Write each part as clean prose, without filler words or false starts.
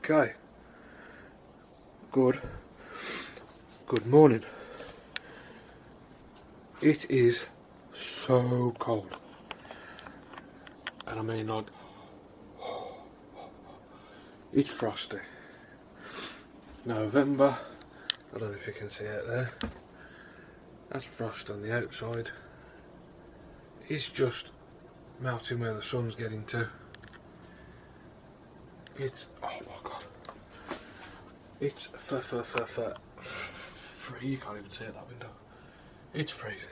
Okay. Good morning. It is so cold. And I mean, like, it's frosty. November. I don't know if you can see it there. That's frost on the outside. It's just melting where the sun's getting to. It's, oh my god. It's free. You can't even see it that window. It's freezing.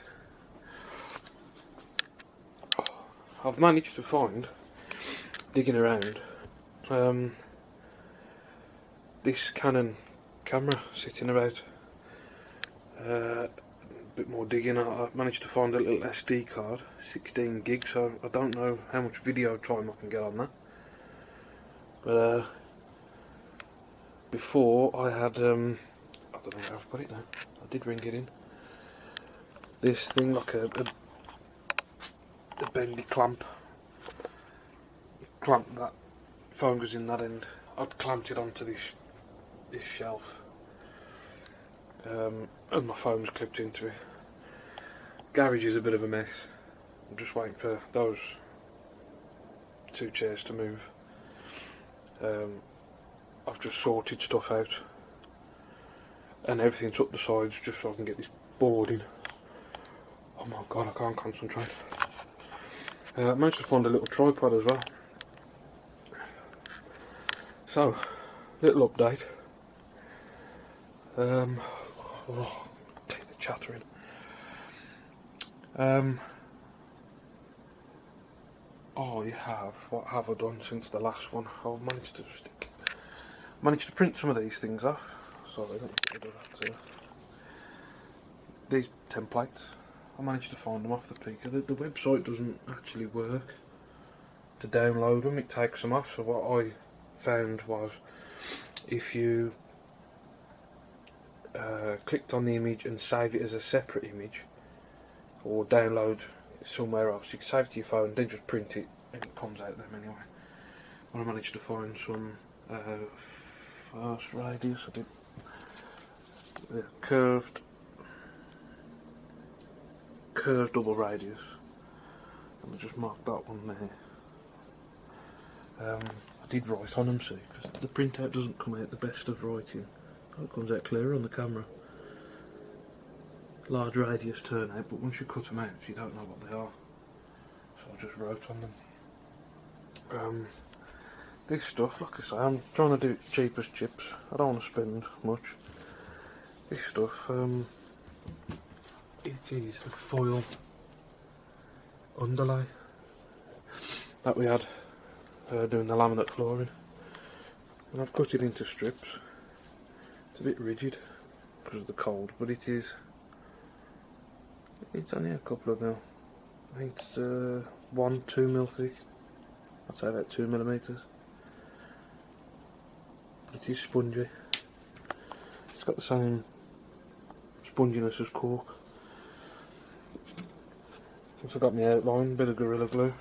I've managed to find, digging around, this Canon camera sitting about. A bit more digging, I've managed to find a little SD card, 16 gigs, so I don't know how much video time I can get on that. But before I had, I don't know where I've got it now, I did ring it in. This thing, like a bendy clamp. You clamp that, phone goes in that end. I'd clamped it onto this shelf. And my phone's clipped into it. Garage is a bit of a mess. I'm just waiting for those two chairs to move. I've just sorted stuff out and everything's up the sides just so I can get this board in. Oh my god, I can't concentrate. I managed to find a little tripod as well. So, little update. Take the chattering. What have I done since the last one? I've managed to print some of these things off. Sorry, I don't do that. These templates, I managed to find them off the Pika. The website doesn't actually work to download them, it takes them off. So what I found was, if you clicked on the image and save it as a separate image, or download it somewhere else, you can save it to your phone, then just print it and it comes out them anyway. Well, I managed to find some fast radius. I did curved double radius, and I just marked that one there. I did write on them, see, because the printout doesn't come out the best of writing. Oh, it comes out clearer on the camera. Large radius turnout, but once you cut them out you don't know what they are, so I just wrote on them. This stuff, like I say, I'm trying to do it cheap as chips. I don't want to spend much. This stuff, it is the foil underlay that we had doing the laminate flooring, and I've cut it into strips. It's a bit rigid because of the cold, but it's only a couple of mil. I think it's 1-2 mil thick. I'd say about 2 millimeters. It is spongy. It's got the same sponginess as cork. Also got my outline, bit of Gorilla Glue,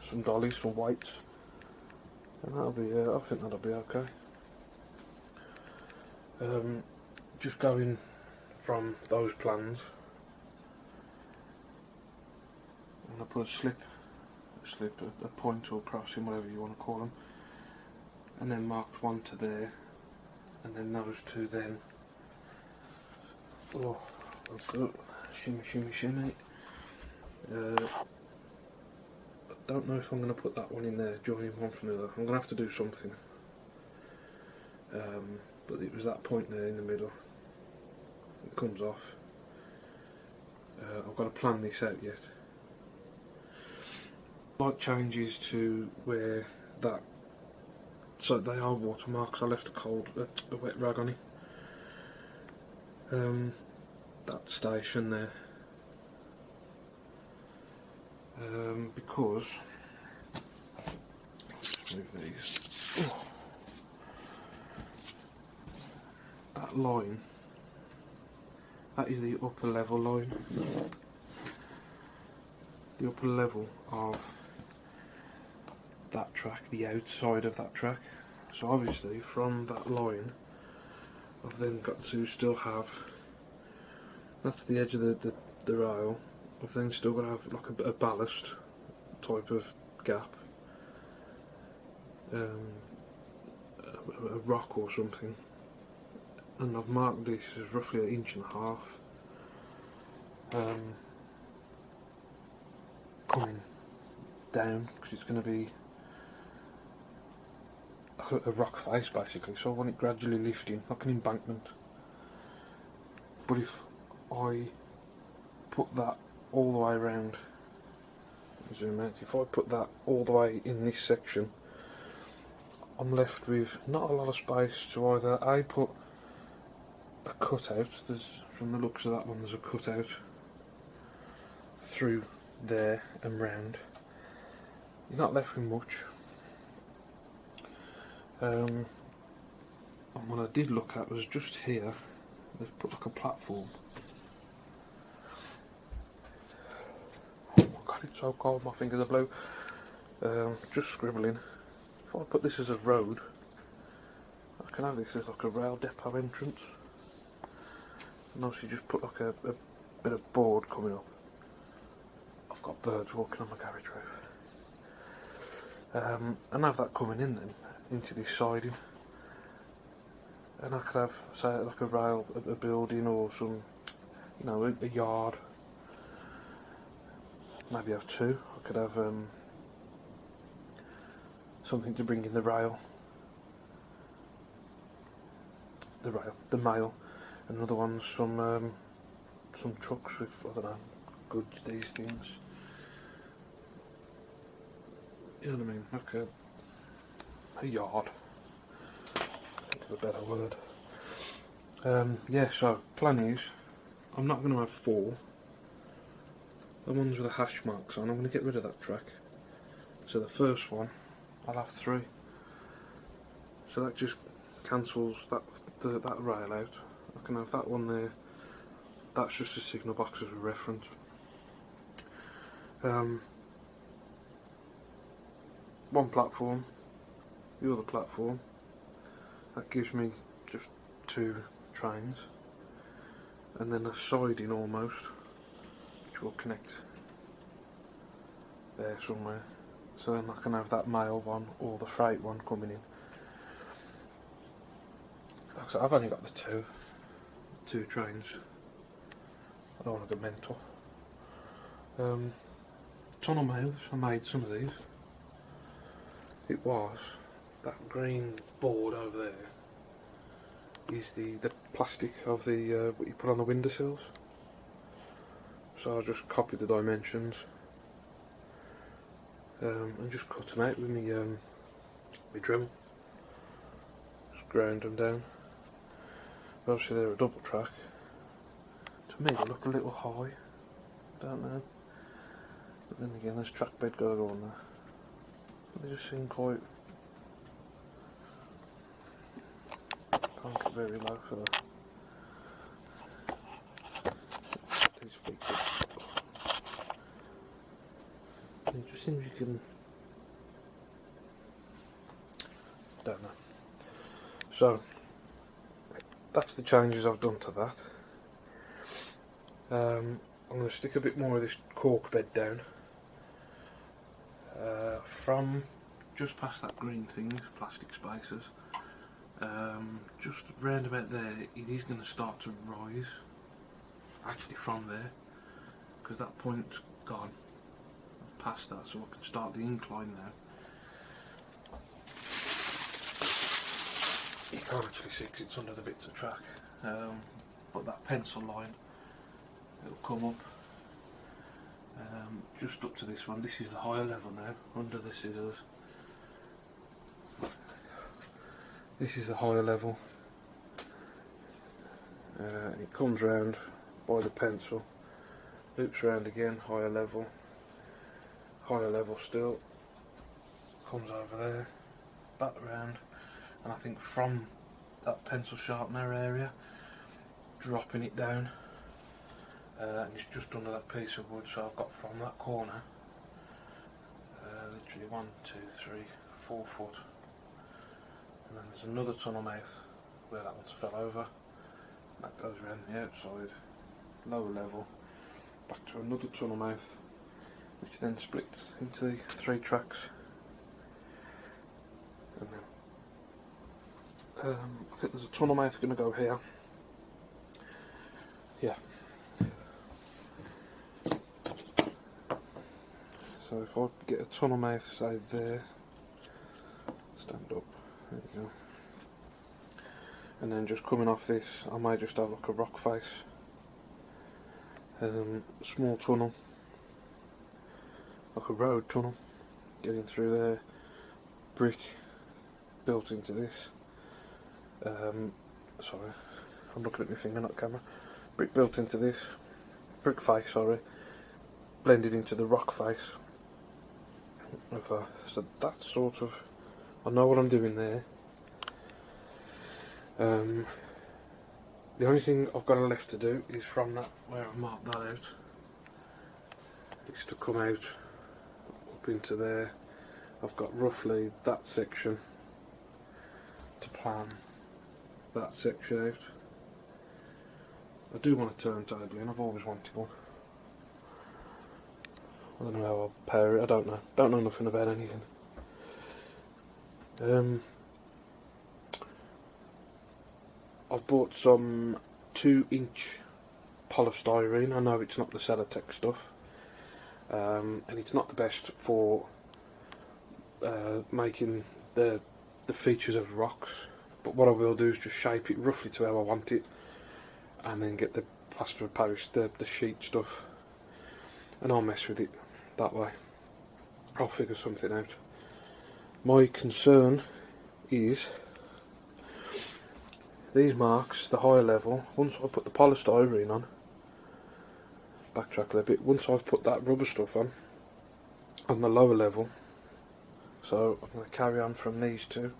some dollies, some weights, and that'll be. I think that'll be okay. Just going from those plans, I'm going to put a point or crossing, whatever you want to call them, and then marked one to there, and then those two then. Oh, that's good. Shimmy. I don't know if I'm going to put that one in there, joining one from the other. I'm going to have to do something. But it was that point there in the middle. It comes off. I've got to plan this out yet. Light changes to where that, so they are watermarks. I left a wet rag on it. That station there. Because let's move these. Oh. That line, that is the upper level line. The upper level of that track, the outside of that track. So obviously from that line I've then got to still have, that's the edge of the rail, I've then still got to have like a ballast type of gap, a rock or something, and I've marked this as roughly 1.5 inches coming down, because it's going to be a rock face basically, so I want it gradually lifting like an embankment. But if I put that all the way around, zoom out, if I put that all the way in this section, I'm left with not a lot of space to either A, put a cutout, there's, from the looks of that one there's a cutout through there and round. You're not left with much. And what I did look at was just here, they've put like a platform. Oh my god, it's so cold, my fingers are blue. Just scribbling. If I put this as a road, I can have this as like a rail depot entrance. And obviously just put like a bit of board coming up. I've got birds walking on my garage roof. And have that coming in then, into this siding. And I could have, say, like a rail, a building or some, you know, a yard. Maybe have two. I could have something to bring in the mail, and another one's some trucks with, I don't know, goods, these things. You know what I mean? Like a yard. Think of a better word. Yeah, so plan is, I'm not going to have 4. The ones with the hash marks on, I'm going to get rid of that track. So the first one, I'll have 3. So that just cancels that rail out. I can have that one there. That's just a signal box as a reference. One platform, the other platform. That gives me just 2 trains, and then a siding almost, which will connect there somewhere. So then I can have that mail one or the freight one coming in. So I've only got the two trains. I don't want to go mental. Tunnel mails, I made some of these. It was that green board over there is the plastic of the what you put on the windowsills. So I just copied the dimensions and just cut them out with my Dremel. Just ground them down. But obviously they're a double track. To me they look a little high. Don't know. But then again, there's track bed got to go on there. They just seem quite. Can't get very low for that. These feet. It just seems you can. Don't know. So that's the changes I've done to that. I'm going to stick a bit more of this cork bed down. From just past that green thing, plastic spacers, just round about there, it is going to start to rise. Actually, from there, because that point's gone. I've passed that, so I can start the incline now. You can't actually see because it's under the bits of track, but that pencil line, it'll come up. Just up to this one. This is the higher level now, under the scissors. This is the higher level. And it comes round by the pencil, loops round again, higher level still, comes over there, back round, and I think from that pencil sharpener area, dropping it down. And it's just under that piece of wood, so I've got from that corner literally 1, 2, 3, 4 foot And then there's another tunnel mouth where that one's fell over. That goes around the outside, lower level, back to another tunnel mouth, which then splits into the 3 tracks. And then I think there's a tunnel mouth going to go here. Yeah. So if I get a tunnel mouth, say there, stand up, there you go. And then just coming off this, I might just have like a rock face. Small tunnel, like a road tunnel, getting through there. Brick built into this. Sorry, I'm looking at my finger, not camera. Brick built into this. Brick face, sorry. Blended into the rock face of that. So that's sort of, I know what I'm doing there. The only thing I've got left to do is from that, where I've marked that out, is to come out up into there. I've got roughly that section to plan that section out. I do want a turntable in, I've always wanted one. I don't know how I'll pair it, I don't know nothing about anything. I've bought some 2-inch polystyrene. I know it's not the Celotex stuff, and it's not the best for making the features of rocks, but what I will do is just shape it roughly to how I want it, and then get the plaster of Paris, the sheet stuff, and I'll mess with it that way. I'll figure something out. My concern is these marks, the higher level, once I put the polystyrene on, backtrack a little bit, once I've put that rubber stuff on the lower level, so I'm going to carry on from these two,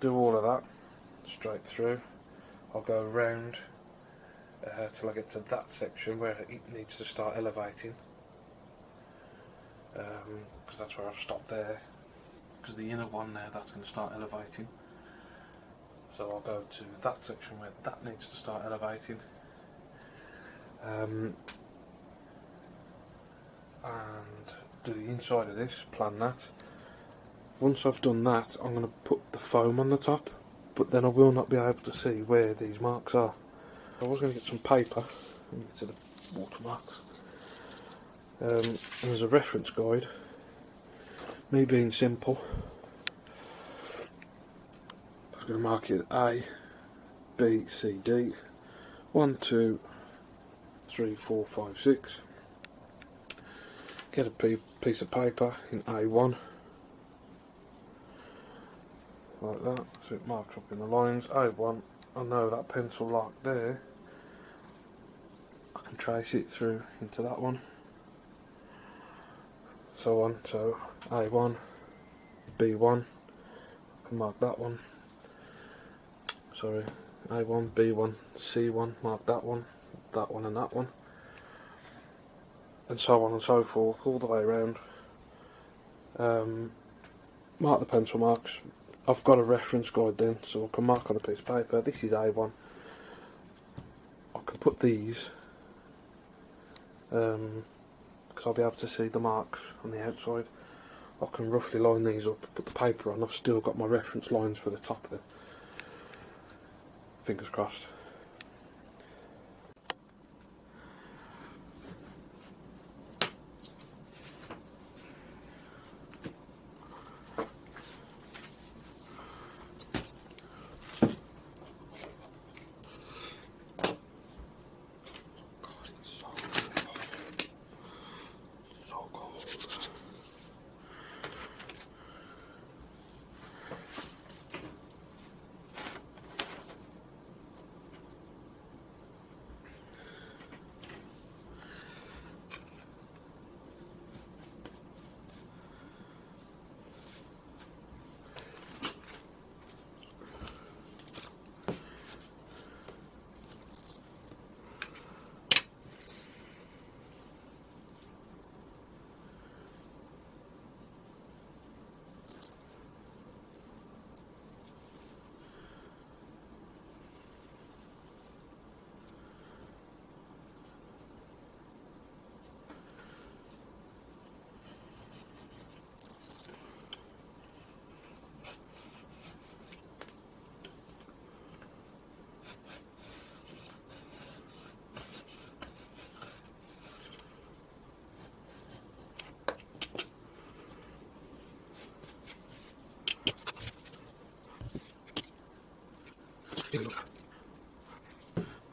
do all of that, straight through. I'll go around till I get to that section where it needs to start elevating, because that's where I've stopped there, because the inner one there, that's going to start elevating. So I'll go to that section where that needs to start elevating, and do the inside of this, plan that. Once I've done that, I'm going to put the foam on the top, but then I will not be able to see where these marks are. I was going to get some paper and get to the watermarks. And there's a reference guide. Me being simple, going to mark it A, B, C, D, 1, 2, 3, 4, 5, 6. Get a piece of paper in A1, like that, so it marks up in the lines. A1, I know that pencil mark there, I can trace it through into that one, so on. So A1, B1, I can mark that one. Sorry, A1, B1, C1, mark that one and that one, and so on and so forth, all the way around. Mark the pencil marks. I've got a reference guide then, so I can mark on a piece of paper, this is A1. I can put these, because I'll be able to see the marks on the outside. I can roughly line these up, put the paper on, I've still got my reference lines for the top of them. Fingers crossed.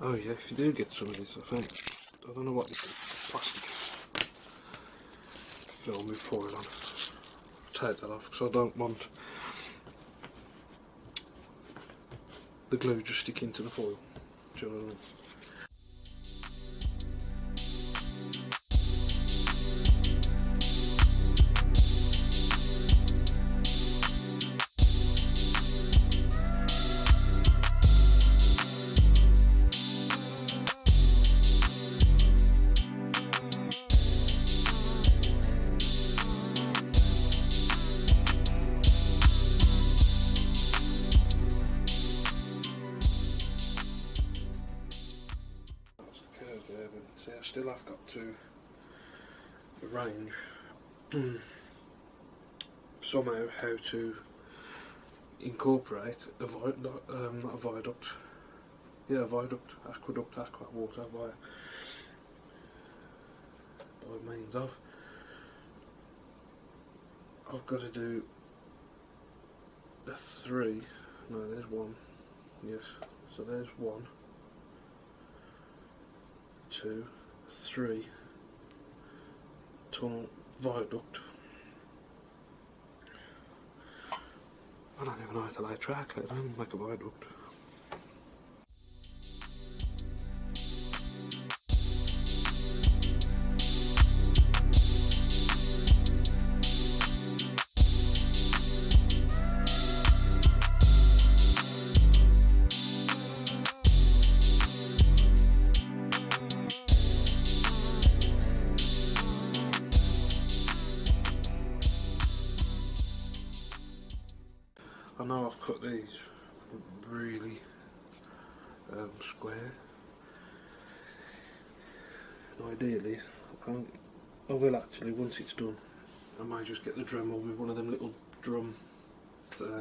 Oh yeah, if you do get some of this, I don't know what this is, plastic film with foil on. Take that off because I don't want the glue just sticking to the foil. Do you know what I mean? Curve there, then see I still have got to arrange somehow how to incorporate a not a viaduct, yeah, a viaduct, aqueduct, aqua water by means of. I've got to do a 3, no there's 1, yes, so there's 1, 2, 3 tunnel viaduct. I don't even know how to lay track, let alone make a viaduct. I know I've cut these really square, and ideally I will actually, once it's done, I might just get the Dremel with one of them little drum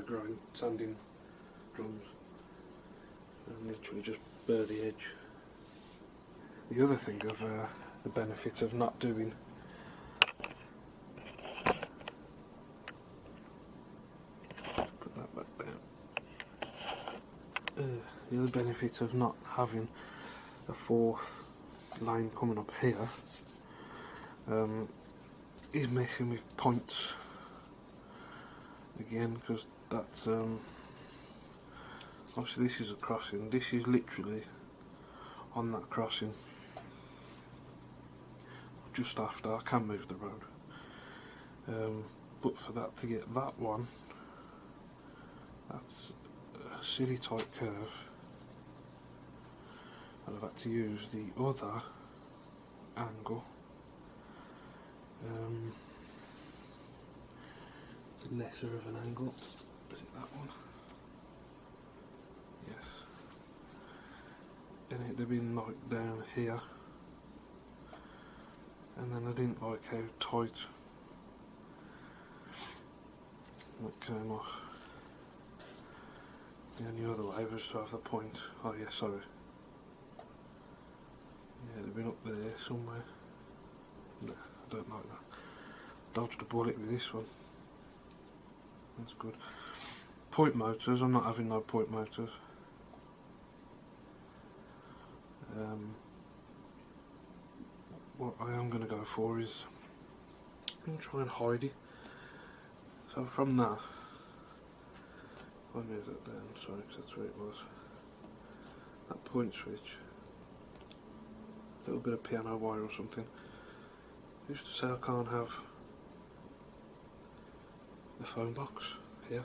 grind sanding drums and literally just burr the edge. The other thing of the benefit of not doing the other benefit of not having a 4th line coming up here is messing with points again, because that's obviously this is a crossing, this is literally on that crossing just after. I can move the road, but for that to get that one, that's a silly tight curve, and I've had to use the other angle. It's lesser of an angle. Is it that one? Yes. And it'd have been like down here, and then I didn't like how tight that came off. The only other way was to have the point. Oh yeah, sorry. Yeah, it'd have been up there somewhere. No, I don't like that. Dodged a bullet with this one. That's good. Point motors, I'm not having no point motors. What I am going to go for is, I'm going to try and hide it. So from that, I'll move that down, sorry, because that's where it was. That point switch, a little bit of piano wire or something. Who's to say I can't have the phone box here?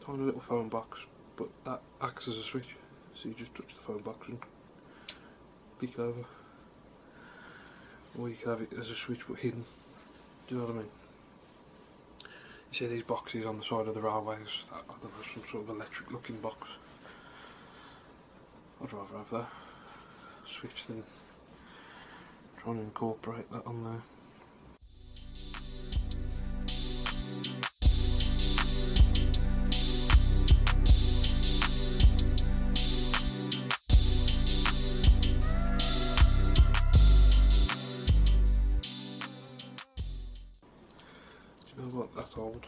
Tiny little phone box, but that acts as a switch. So you just touch the phone box and click it over. Or you can have it as a switch but hidden. Do you know what I mean? You see these boxes on the side of the railways, that, I don't know, some sort of electric looking box. I'd rather have that switch than trying to incorporate that on there. You know what, that's old.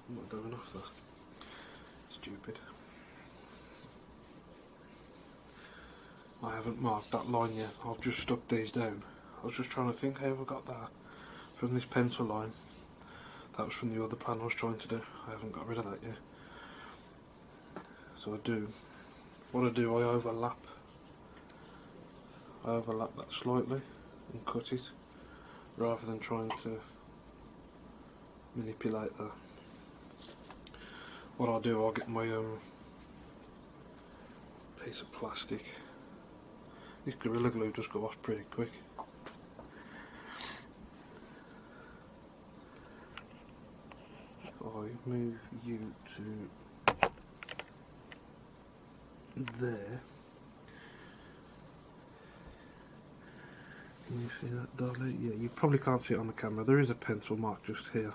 I'm not doing enough that. Stupid. I haven't marked that line yet. I've just stuck these down. I was just trying to think how I got that from this pencil line. That was from the other plan I was trying to do. I haven't got rid of that yet. So I do. What I do, I overlap that slightly and cut it, rather than trying to manipulate that. What I'll do, I'll get my piece of plastic. This Gorilla Glue does go off pretty quick. If I move you to there, can you see that, Dolly? Yeah, you probably can't see it on the camera. There is a pencil mark just here.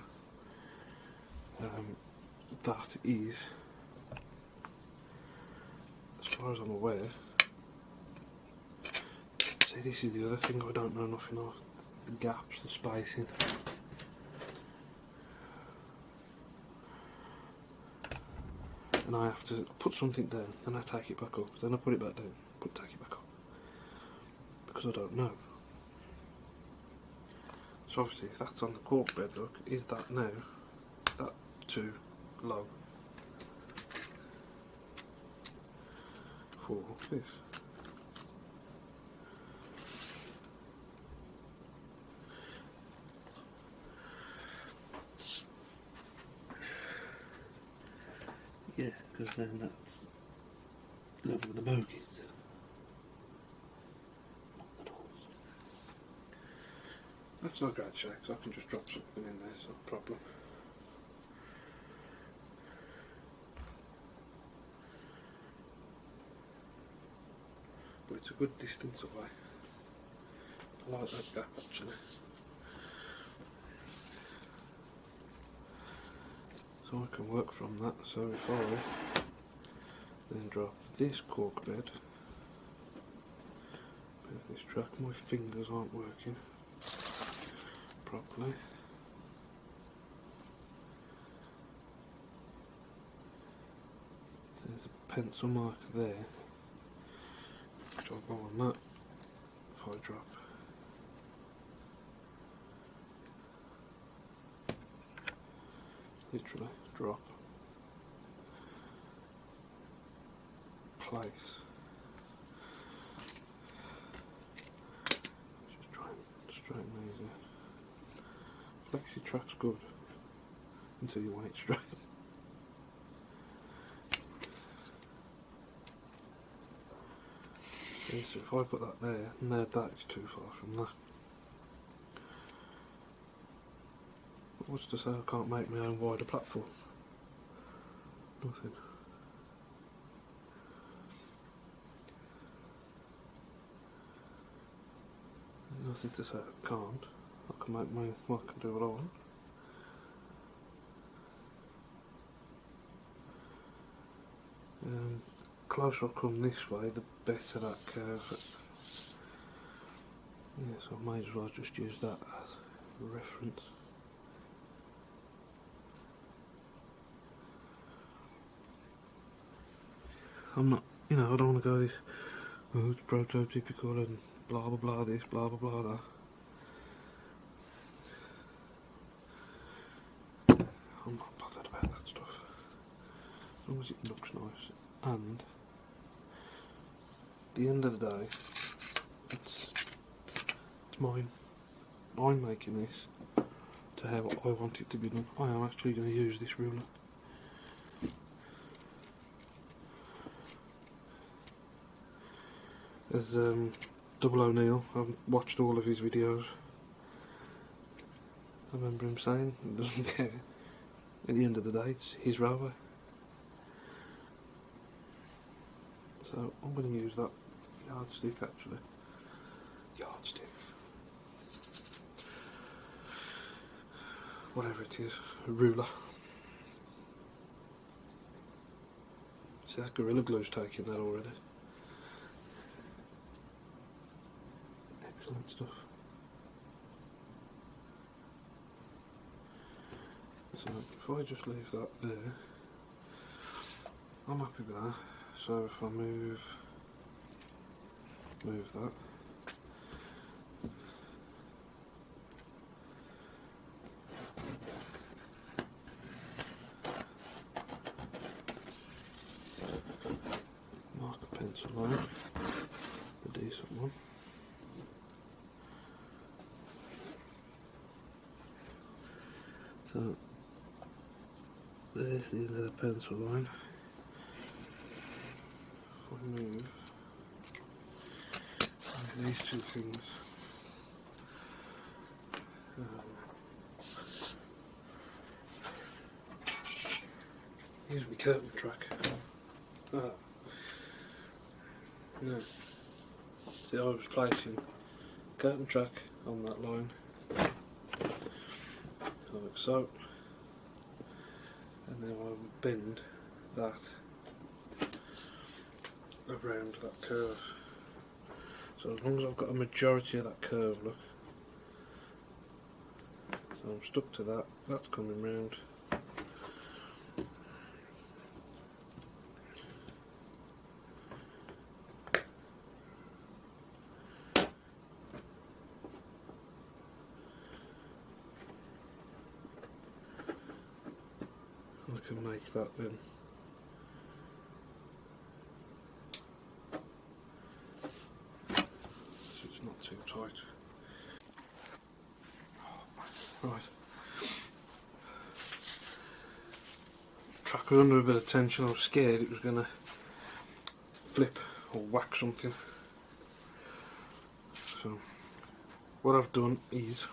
That is, as far as I'm aware. See, this is the other thing I don't know nothing of. The gaps, the spacing. And I have to put something down, then I take it back up, then I put it back down, take it back up. Because I don't know. So obviously if that's on the cork bed, look, is that now? Is that too low for this? Yeah, because then that's level with the bogies. That's not a great shape, so I can just drop something in there, it's not a problem. But it's a good distance away. I like that gap actually. So I can work from that, so if I then drop this cork bed, this track, my fingers aren't working properly. There's a pencil mark there, which I'll go on that if I drop. Literally drop, place. Just try and straighten these out. Flexi track's good until you want it straight. So if I put that there, and there, that is too far from that. But what's to say I can't make my own wider platform? Nothing. Nothing to say I can't. I can make my, well, I can do what I want. Closer I come this way, the better that curve. Yeah, so I might as well just use that as a reference. I'm not, I don't want to go this, oh, it's prototypical and blah blah blah this, blah blah blah that. I'm not bothered about that stuff. As long as it looks nice. And at the end of the day, it's mine. I'm making this to how I want it to be done. I am actually going to use this ruler. As Double O'Neill, I've watched all of his videos. I remember him saying he doesn't care. At the end of the day, it's his railway. So I'm going to use that yardstick actually. Yardstick. Whatever it is, a ruler. See, that Gorilla Glue's taking that already. Excellent stuff. So if I just leave that there, I'm happy with that. So if I move move that. Mark a pencil line, a decent one. So there's the end of the pencil line. If I move these two things, use my curtain track. No. See, I was placing curtain track on that line, like so, and then I would bend that around that curve. So as long as I've got a majority of that curve, look, so I'm stuck to that, that's coming round. I can make that then. So it's not too tight. Right. Track was under a bit of tension. I was scared it was going to flip or whack something. So what I've done is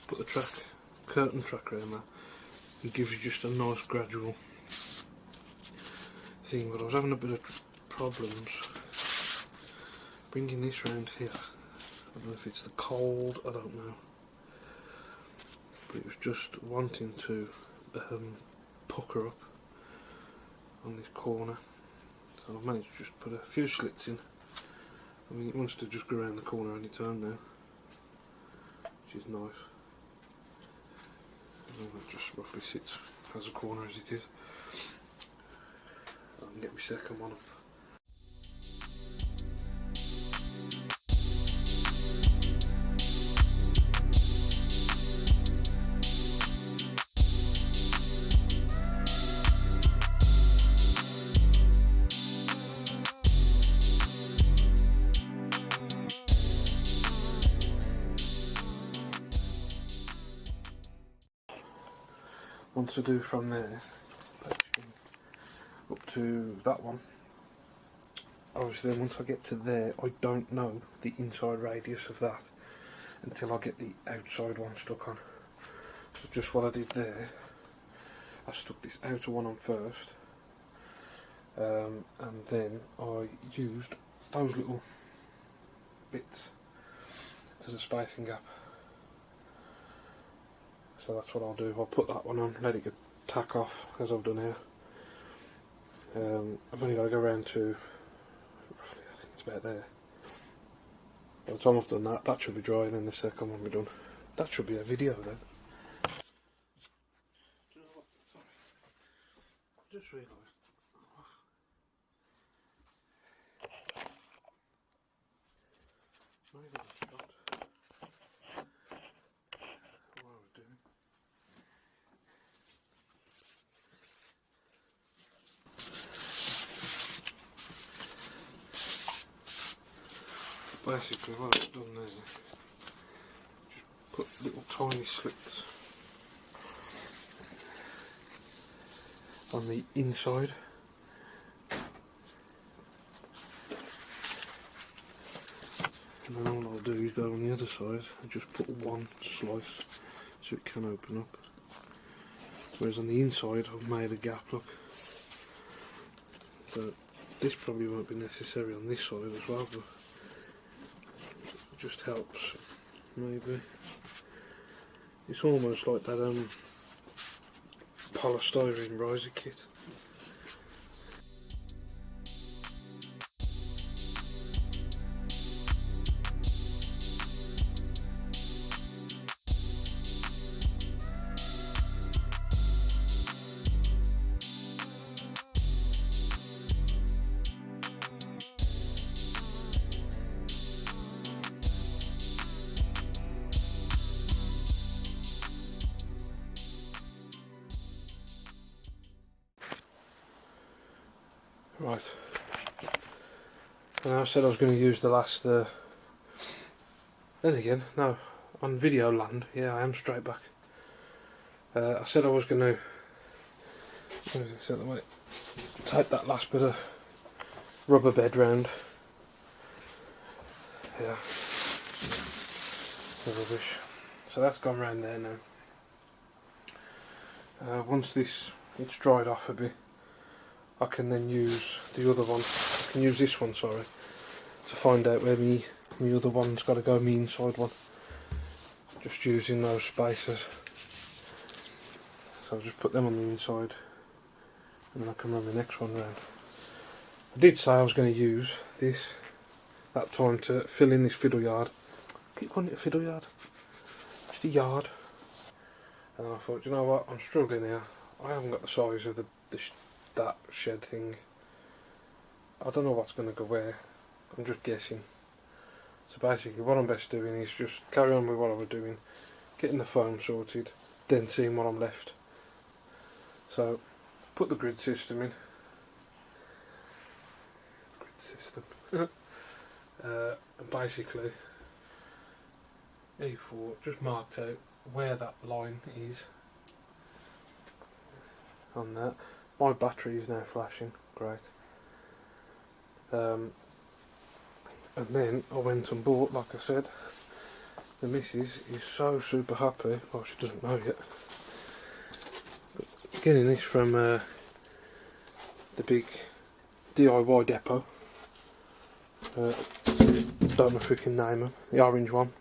put the curtain track around that. It gives you just a nice gradual thing, but I was having a bit of problems bringing this round here. I don't know if it's the cold, I don't know, but it was just wanting to pucker up on this corner, so I managed to just put a few slits in. I mean, it wants to just go around the corner any time now, which is nice. And that just roughly sits as a corner as it is. I can get my second one up. What to do from there up to that one. Obviously then once I get to there, I don't know the inside radius of that until I get the outside one stuck on. So just what I did there, I stuck this outer one on first, and then I used those little bits as a spacing gap. So that's what I'll do. I'll put that one on, let it get tack off as I've done here. I've only got to go around to roughly, I think it's about there. By the time I've done that, that should be dry, and then the second one will be done. That should be a video then. Do you know what? Sorry. I just realised. Maybe I forgot what I was doing. Basically what I've done there, just put little tiny slits on the inside, and then all I'll do is go on the other side and just put one slice so it can open up, whereas on the inside I've made a gap, look. So this probably won't be necessary on this side as well, but just helps, maybe. It's almost like that polystyrene riser kit. Right. And I said I was going to use the last. Then again, no. On Videoland, yeah, I am straight back. I said I was going to. Where is it set the way? Take that last bit of rubber bed round. Yeah. The rubbish. So that's gone round there now. Once it's dried off a bit, I can then use the other one. I can use this one, sorry, to find out where my other one's got to go, my inside one. Just using those spacers. So I'll just put them on the inside, and then I can run the next one round. I did say I was going to use this that time to fill in this fiddle yard. I keep calling it a fiddle yard. Just a yard. And I thought, you know what, I'm struggling here. I haven't got the size of that shed thing. I don't know what's going to go where. I'm just guessing. So basically what I'm best doing is just carry on with what I was doing, getting the foam sorted, then seeing what I'm left. So put the grid system in. Grid system. And basically E4 just marked out where that line is on that. My battery is now flashing, great. And then I went and bought, like I said, the missus is so super happy, well she doesn't know yet, but getting this from the big DIY depot, don't know if we can name them, the orange one,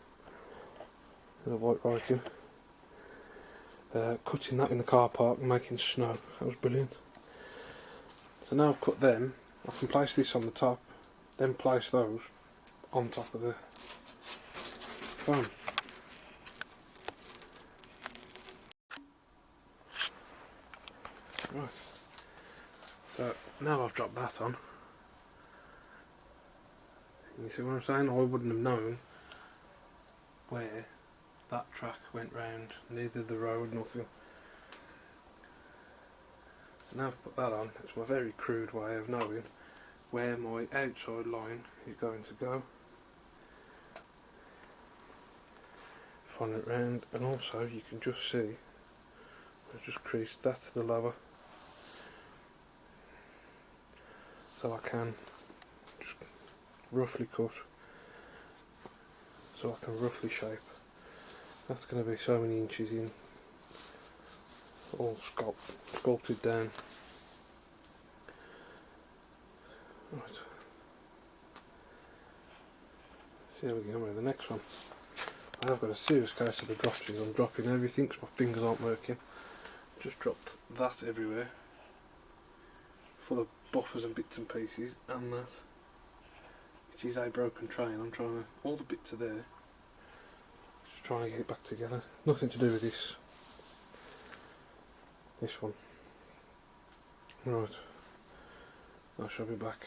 the white writing, cutting that in the car park and making snow, that was brilliant. So now I've cut them, I can place this on the top, then place those on top of the foam. Right, so now I've dropped that on. You see what I'm saying? I wouldn't have known where that track went round, neither the road, nothing. So now I've put that on, it's my very crude way of knowing where my outside line is going to go. Find it round, and also you can just see I've just creased that to the lower, so I can just roughly cut, so I can roughly shape. That's going to be so many inches in, all sculpted down. Right. See how we get on with the next one. I have got a serious case of the dropsies. I'm dropping everything because my fingers aren't working. Just dropped that everywhere, full of buffers and bits and pieces, and that, which is a broken train. I'm trying to, all the bits are there, just trying to get it back together. Nothing to do with this one. Right, I shall be back.